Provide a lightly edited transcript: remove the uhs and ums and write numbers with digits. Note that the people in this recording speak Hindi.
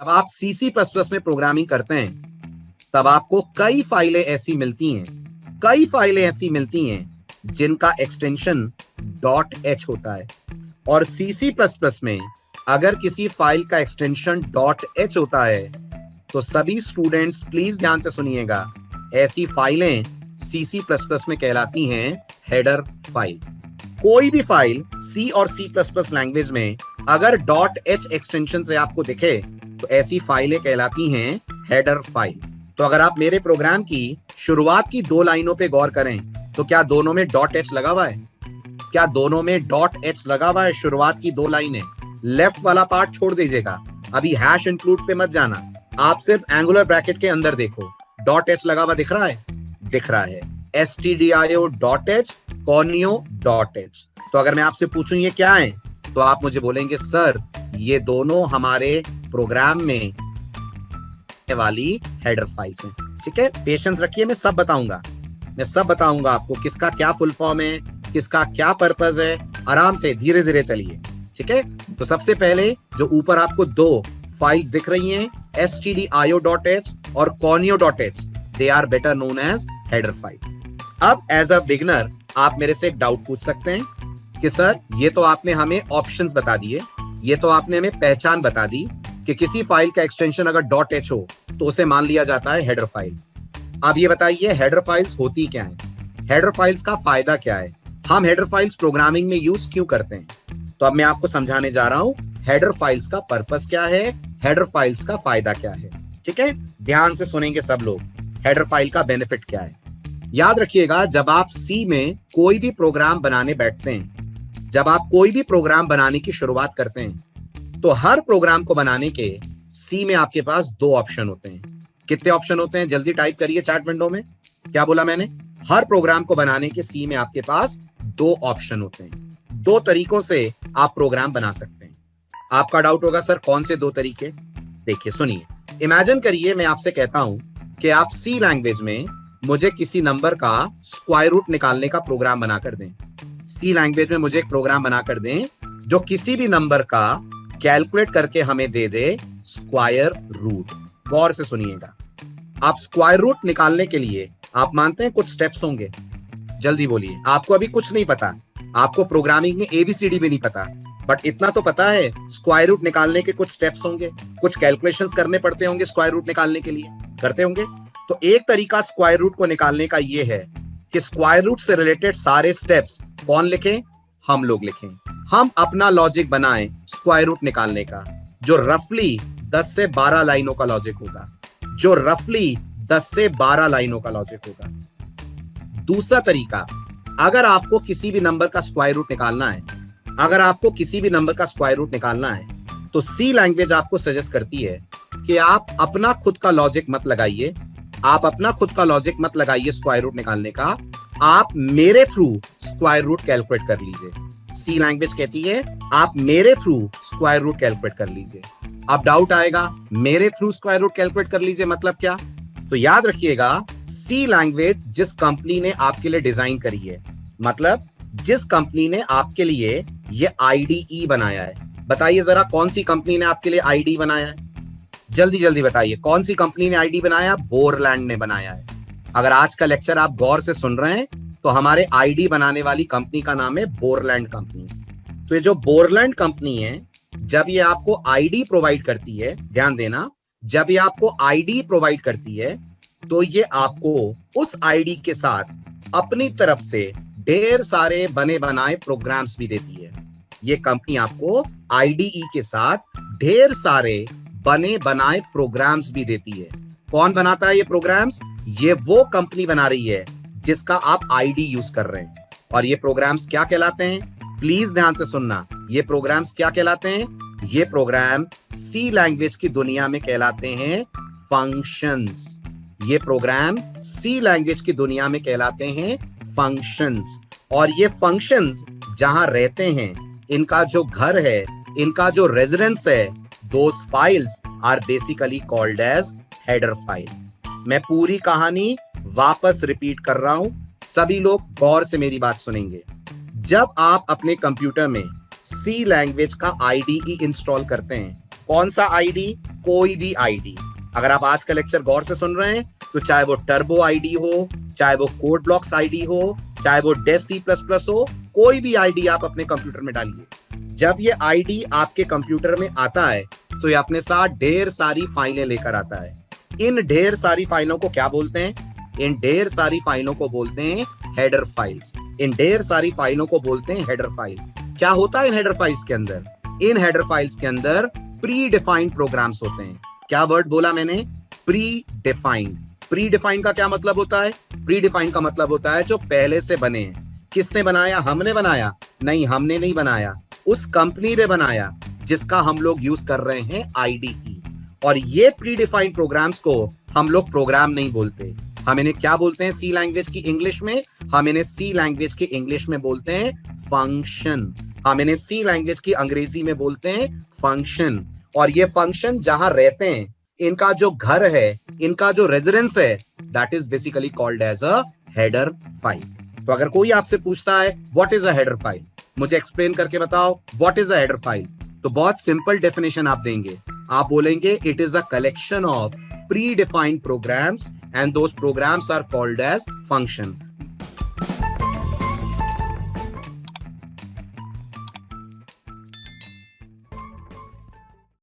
जब आप C++ में प्रोग्रामिंग करते हैं तब आपको कई फाइलें ऐसी मिलती हैं जिनका एक्सटेंशन .h होता है। और C++ में अगर किसी फाइल का एक्सटेंशन .h होता है तो सभी स्टूडेंट्स प्लीज ध्यान से सुनिएगा, ऐसी फाइलें C++ में कहलाती हैं हेडर फाइल। कोई भी फाइल C और C++ लैंग्वेज में अगर .h एक्सटेंशन से आपको दिखे तो ऐसी फाइलें कहलाती हैं हेडर फाइल। तो अगर आप मेरे प्रोग्राम की शुरुआत की 2 लाइनों पे गौर करें तो क्या दोनों में .h लगा हुआ है? क्या दोनों में .h लगा हुआ है? शुरुआत की 2 लाइनें, लेफ्ट वाला पार्ट छोड़ दीजिएगा, अभी हैश इंक्लूड पे मत जाना, आप सिर्फ एंगुलर ब्रैकेट के अंदर देखो, .h लगा हुआ दिख रहा है? दिख रहा है। stdio.h, conio.h। तो अगर मैं आपसे पूछूं ये क्या है तो आप मुझे बोलेंगे सर ये दोनों हमारे प्रोग्राम में वाली हेडर फाइल्स हैं। ठीक है, पेशेंस रखिए, मैं सब बताऊंगा आपको किसका क्या फुल फॉर्म है, किसका क्या पर्पस है, आराम से धीरे धीरे चलिए। ठीक है, तो सबसे पहले जो ऊपर आपको 2 फाइल्स दिख रही हैं, stdio.h और conio.h, they are better known as header file. अब एज अ बिगनर आप मेरे से एक डाउट पूछ सकते हैं कि सर ये तो आपने हमें ऑप्शंस बता दिए, ये तो आपने हमें पहचान बता दी कि किसी फाइल का एक्सटेंशन अगर .h हो तो उसे मान लिया जाता है हेडर फाइल। अब ये बताइए हेडर फाइल्स होती क्या है, हेडर फाइल्स का फायदा क्या है, हम हेडर फाइल्स प्रोग्रामिंग में यूज क्यों करते हैं? तो अब मैं आपको समझाने जा रहा हूं हेडर फाइल्स का पर्पस क्या है, हेडर फाइल्स का फायदा क्या है। ठीक है, ध्यान से सुनेंगे सब लोग, हेडर फाइल का बेनिफिट क्या है। याद रखिएगा, जब आप C में कोई भी प्रोग्राम बनाने बैठते हैं, जब आप कोई भी प्रोग्राम बनाने की शुरुआत करते हैं तो हर प्रोग्राम को बनाने के C में आपके पास 2 ऑप्शन होते हैं। कितने ऑप्शन होते हैं? जल्दी टाइप करिए चैट विंडो में, क्या बोला मैंने? हर प्रोग्राम को बनाने के C में आपके पास 2 ऑप्शन होते हैं। 2 तरीकों से आप प्रोग्राम बना सकते हैं। आपका डाउट होगा सर कौन से 2 तरीके? देखिए सुनिए, इमेजिन करिए मैं आपसे कहता हूं कि आप C लैंग्वेज में मुझे किसी नंबर का स्क्वायर रूट निकालने का प्रोग्राम बनाकर दें। C लैंग्वेज में मुझे एक प्रोग्राम बनाकर दें जो किसी भी नंबर का कैलकुलेट करके हमें दे दे स्क्वायर रूट। गौर से सुनिएगा, आप स्क्वायर रूट निकालने के लिए आप मानते हैं कुछ स्टेप्स होंगे? जल्दी बोलिए, आपको अभी कुछ नहीं पता, आपको प्रोग्रामिंग में ABCD भी नहीं पता, बट इतना तो पता है स्क्वायर रूट निकालने के कुछ स्टेप्स होंगे, कुछ कैलकुलेशंस करने पड़ते होंगे स्क्वायर रूट निकालने के लिए, करते होंगे। तो एक तरीका स्क्वायर रूट को निकालने का ये है कि स्क्वायर रूट से रिलेटेड सारे स्टेप्स कौन लिखें? हम लोग लिखें। हम अपना लॉजिक बनाएं स्क्वायर रूट निकालने का, जो रफली 10 से 12 लाइनों का लॉजिक होगा, जो रफली 10 से 12 लाइनों का लॉजिक होगा। दूसरा तरीका, अगर आपको किसी भी नंबर का स्क्वायर रूट निकालना है, अगर आपको किसी भी नंबर का स्क्वायर रूट निकालना है तो C लैंग्वेज आपको सजेस्ट करती है कि आप अपना खुद का लॉजिक मत लगाइए, आप अपना खुद का लॉजिक मत लगाइए स्क्वायर रूट निकालने का, आप मेरे थ्रू स्क्वायर रूट कैलकुलेट कर लीजिए। C लैंग्वेज कहती है आप मेरे थ्रू स्क्वायर रूट कैलकुलेट कर लीजिए। अब डाउट आएगा, मेरे थ्रू स्क्वायर रूट कैलकुलेट कर लीजिए मतलब क्या? तो याद रखिएगा, C लैंग्वेज जिस कंपनी ने आपके लिए डिजाइन करी है, मतलब जिस कंपनी ने आपके लिए ये IDE बनाया है, बताइए जरा कौन सी कंपनी ने आपके लिए IDE बनाया है? जल्दी जल्दी बताइए, कौन सी कंपनी ने IDE बनाया? बोरलैंड ने बनाया है। अगर आज का लेक्चर आप गौर से सुन रहे हैं तो हमारे IDE बनाने वाली कंपनी का नाम है बोरलैंड कंपनी। तो ये जो बोरलैंड कंपनी है, जब ये आपको IDE प्रोवाइड करती है, ध्यान देना, जब ये आपको IDE प्रोवाइड करती है तो ये आपको उस IDE के साथ अपनी तरफ से ढेर सारे बने बनाए प्रोग्राम्स भी देती है। ये कंपनी आपको IDE के साथ ढेर सारे बने बनाए प्रोग्राम्स भी देती है। कौन बनाता है ये प्रोग्राम्स? ये वो कंपनी बना रही है जिसका आप IDE यूज कर रहे हैं। और ये प्रोग्राम्स क्या कहलाते हैं? प्लीज ध्यान से सुनना, ये प्रोग्राम्स क्या कहलाते हैं? ये प्रोग्राम C लैंग्वेज की दुनिया में कहलाते हैं फंक्शंस। ये प्रोग्राम C लैंग्वेज की दुनिया में कहलाते हैं फंक्शंस। और ये फंक्शंस जहां रहते हैं, इनका जो घर है, इनका जो रेजिडेंस है, those files are basically called as header file। मैं पूरी कहानी वापस रिपीट कर रहा हूं, सभी लोग गौर से मेरी बात सुनेंगे। जब आप अपने कंप्यूटर में C लैंग्वेज का IDE इंस्टॉल करते हैं, कौन सा आईडी? कोई भी आईडी। अगर आप आज का लेक्चर गौर से सुन रहे हैं तो चाहे वो टर्बो आईडी हो, चाहे वो कोड ब्लॉक्स आईडी हो, चाहे वो डेव C++ हो, कोई भी आईडी आप अपने कंप्यूटर में डालिए। जब ये आईडी आपके कंप्यूटर में आता है तो ये अपने साथ ढेर सारी फाइलें लेकर आता है। इन ढेर सारी फाइलों को क्या बोलते हैं? इन ढेर सारी फाइलों को बोलते हैं हेडर फाइल्स। इन ढेर सारी फाइलों को बोलते हैं हेडर फाइल। क्या होता है इन हेडर फाइल्स के अंदर? इन हेडर फाइल्स के अंदर प्री डिफाइंड प्रोग्राम्स होते हैं। क्या वर्ड बोला मैंने? Pre defined. प्री डिफाइंड का क्या मतलब होता है? प्री डिफाइंड का मतलब होता है जो पहले से बने हैं। किसने बनाया? हमने बनाया? नहीं, हमने नहीं बनाया, उस कंपनी ने बनाया जिसका हम लोग यूज कर रहे हैं IDE। और ये प्री डिफाइंड प्रोग्राम्स को हम लोग प्रोग्राम नहीं बोलते, हम इन्हें क्या बोलते हैं सी लैंग्वेज की इंग्लिश में? हम इन्हें सी लैंग्वेज की इंग्लिश में बोलते हैं फंक्शन। हम इन्हें सी लैंग्वेज की अंग्रेजी में बोलते हैं फंक्शन। और ये फंक्शन जहां रहते हैं, इनका जो घर है, इनका जो रेजिडेंस है, that is basically called as a header file. तो अगर कोई आपसे पूछता है what is a header file, मुझे एक्सप्लेन करके बताओ what is a header file, तो बहुत सिंपल डेफिनेशन आप देंगे। आप बोलेंगे it is a collection of predefined programs and those programs are called as function.